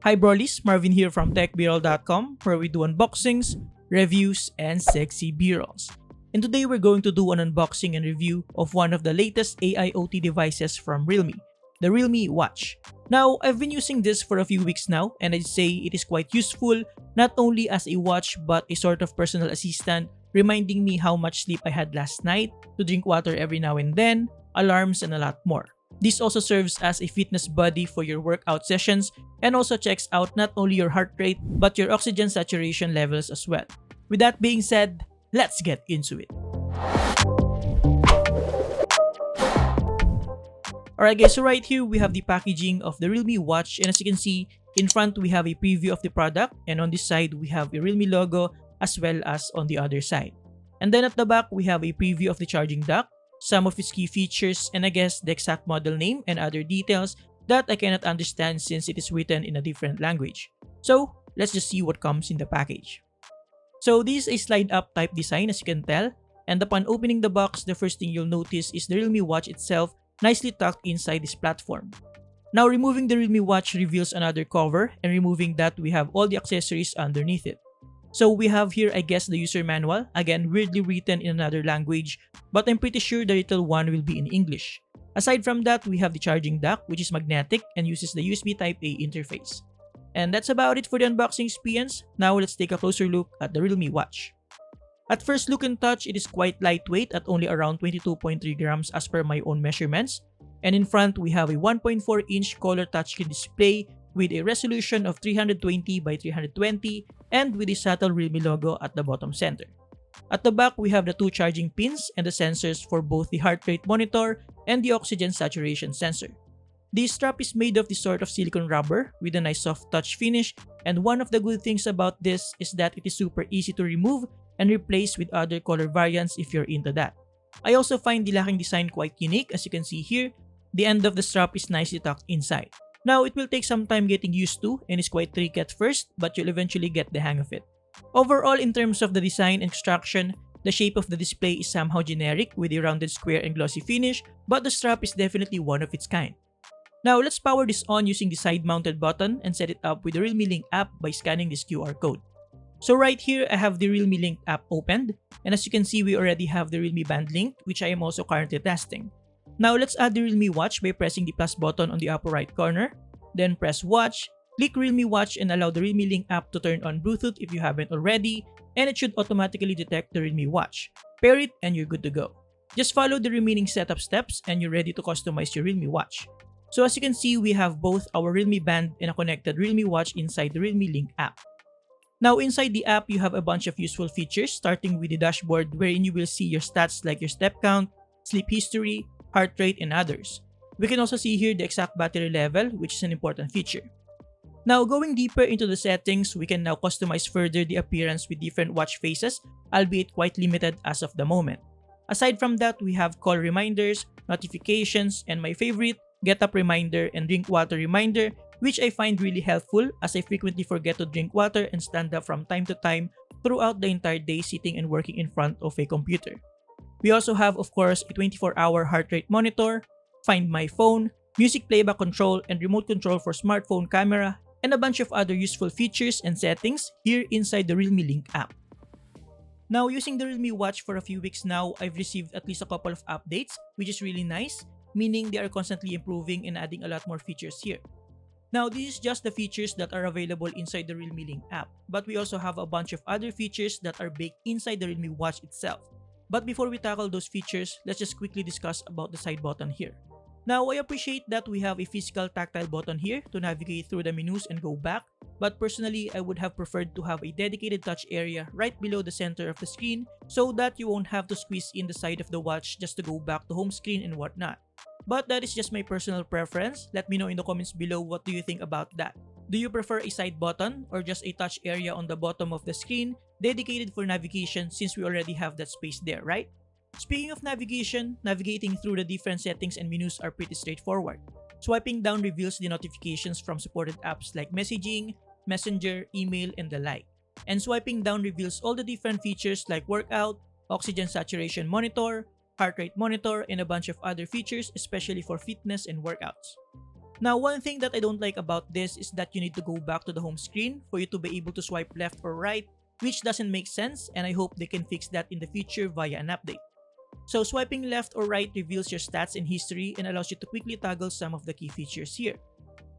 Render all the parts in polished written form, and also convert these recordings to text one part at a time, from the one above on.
Hi Brollies, Marvin here from TechBroll.com, where we do unboxings, reviews, and sexy B-rolls. And today we're going to do an unboxing and review of one of the latest AIOT devices from REALME, the REALME Watch. Now, I've been using this for a few weeks now, and I'd say it is quite useful, not only as a watch but a sort of personal assistant, reminding me how much sleep I had last night, to drink water every now and then, alarms, and a lot more. This also serves as a fitness buddy for your workout sessions and also checks out not only your heart rate but your oxygen saturation levels as well. With that being said, let's get into it. Alright guys, so right here we have the packaging of the REALME watch, and as you can see, in front we have a preview of the product, and on this side we have a REALME logo as well as on the other side. And then at the back we have a preview of the charging dock, some of its key features, and I guess the exact model name and other details that I cannot understand since it is written in a different language. So let's just see what comes in the package. So this is a slide up type design, as you can tell, and upon opening the box, the first thing you'll notice is the REALME watch itself nicely tucked inside this platform. Now removing the REALME watch reveals another cover, and removing that we have all the accessories underneath it. So we have here, I guess, the user manual, again weirdly written in another language, but I'm pretty sure the little one will be in English. Aside from that, we have the charging dock, which is magnetic and uses the USB Type-A interface. And that's about it for the unboxing experience. Now let's take a closer look at the REALME watch. At first look and touch, it is quite lightweight at only around 22.3 grams as per my own measurements. And in front, we have a 1.4-inch color touchscreen display with a resolution of 320 by 320 and with the subtle REALME logo at the bottom center. At the back, we have the two charging pins and the sensors for both the heart rate monitor and the oxygen saturation sensor. The strap is made of this sort of silicone rubber with a nice soft touch finish, and one of the good things about this is that it is super easy to remove and replace with other color variants if you're into that. I also find the locking design quite unique. As you can see here, the end of the strap is nicely tucked inside. Now, it will take some time getting used to and is quite tricky at first, but you'll eventually get the hang of it. Overall, in terms of the design and construction, the shape of the display is somehow generic with a rounded square and glossy finish, but the strap is definitely one of its kind. Now, let's power this on using the side-mounted button and set it up with the REALME Link app by scanning this QR code. So right here, I have the REALME Link app opened, and as you can see, we already have the REALME Band linked, which I am also currently testing. Now, let's add the REALME Watch by pressing the plus button on the upper right corner. Then press Watch, click REALME Watch, and allow the REALME Link app to turn on Bluetooth if you haven't already, and it should automatically detect the REALME Watch. Pair it and you're good to go. Just follow the remaining setup steps and you're ready to customize your REALME Watch. So as you can see, we have both our REALME Band and a connected REALME Watch inside the REALME Link app. Now inside the app, you have a bunch of useful features, starting with the dashboard wherein you will see your stats like your step count, sleep history, heart rate, and others. We can also see here the exact battery level, which is an important feature. Now going deeper into the settings, we can now customize further the appearance with different watch faces, albeit quite limited as of the moment. Aside from that, we have call reminders, notifications, and my favorite, get up reminder and drink water reminder, which I find really helpful as I frequently forget to drink water and stand up from time to time throughout the entire day sitting and working in front of a computer. We also have, of course, a 24-hour heart rate monitor, Find My Phone, music playback control, and remote control for smartphone camera, and a bunch of other useful features and settings here inside the REALME Link app. Now, using the REALME Watch for a few weeks now, I've received at least a couple of updates, which is really nice, meaning they are constantly improving and adding a lot more features here. Now, this is just the features that are available inside the REALME Link app, but we also have a bunch of other features that are baked inside the REALME Watch itself. But before we tackle those features, let's just quickly discuss about the side button here. Now, I appreciate that we have a physical tactile button here to navigate through the menus and go back, but personally, I would have preferred to have a dedicated touch area right below the center of the screen so that you won't have to squeeze in the side of the watch just to go back to home screen and whatnot. But that is just my personal preference. Let me know in the comments below what do you think about that. Do you prefer a side button or just a touch area on the bottom of the screen dedicated for navigation since we already have that space there, right? Speaking of navigation, navigating through the different settings and menus are pretty straightforward. Swiping down reveals the notifications from supported apps like messaging, messenger, email, and the like. And swiping down reveals all the different features like workout, oxygen saturation monitor, heart rate monitor, and a bunch of other features, especially for fitness and workouts. Now, one thing that I don't like about this is that you need to go back to the home screen for you to be able to swipe left or right, which doesn't make sense, and I hope they can fix that in the future via an update. So swiping left or right reveals your stats and history and allows you to quickly toggle some of the key features here.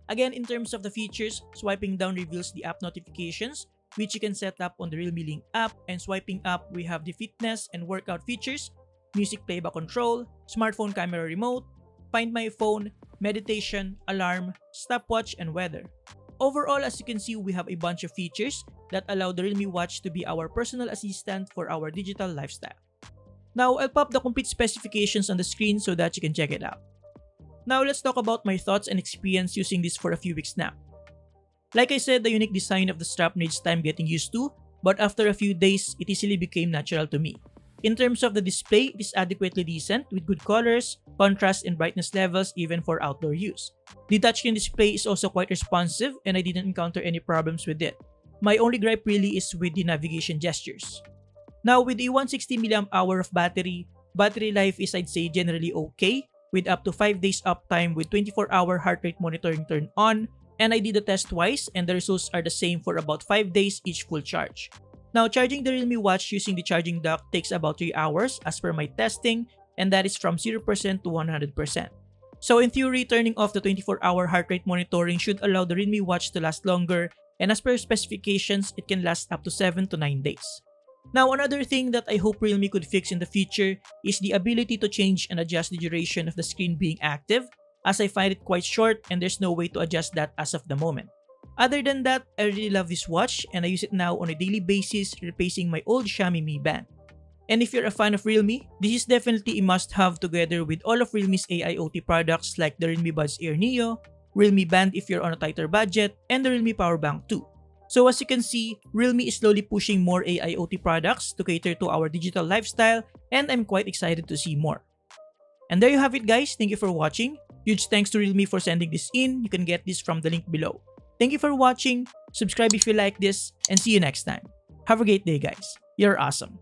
Again, in terms of the features, swiping down reveals the app notifications, which you can set up on the REALME Link app, and swiping up, we have the fitness and workout features, music playback control, smartphone camera remote, find my phone, meditation, alarm, stopwatch, and weather. Overall, as you can see, we have a bunch of features that allow the REALME Watch to be our personal assistant for our digital lifestyle. Now, I'll pop the complete specifications on the screen so that you can check it out. Now, let's talk about my thoughts and experience using this for a few weeks now. Like I said, the unique design of the strap needs time getting used to, but after a few days, it easily became natural to me. In terms of the display, it is adequately decent with good colors, contrast, and brightness levels even for outdoor use. The touchscreen display is also quite responsive and I didn't encounter any problems with it. My only gripe really is with the navigation gestures. Now, with a 160 mAh of battery life is, I'd say, generally okay, with up to 5 days uptime with 24-hour heart rate monitoring turned on, and I did the test twice and the results are the same for about 5 days each full charge. Now, charging the REALME Watch using the charging dock takes about 3 hours as per my testing, and that is from 0% to 100%. So in theory, turning off the 24-hour heart rate monitoring should allow the REALME Watch to last longer, and as per specifications, it can last up to 7 to 9 days. Now, another thing that I hope REALME could fix in the future is the ability to change and adjust the duration of the screen being active, as I find it quite short and there's no way to adjust that as of the moment. Other than that, I really love this watch and I use it now on a daily basis, replacing my old Xiaomi Mi Band. And if you're a fan of REALME, this is definitely a must-have together with all of REALME's AIOT products like the REALME Buds Air Neo, REALME Band if you're on a tighter budget, and the REALME Power Bank too. So as you can see, REALME is slowly pushing more AIOT products to cater to our digital lifestyle, and I'm quite excited to see more. And there you have it guys, thank you for watching. Huge thanks to REALME for sending this in, you can get this from the link below. Thank you for watching, subscribe if you like this, and see you next time. Have a great day guys, you're awesome.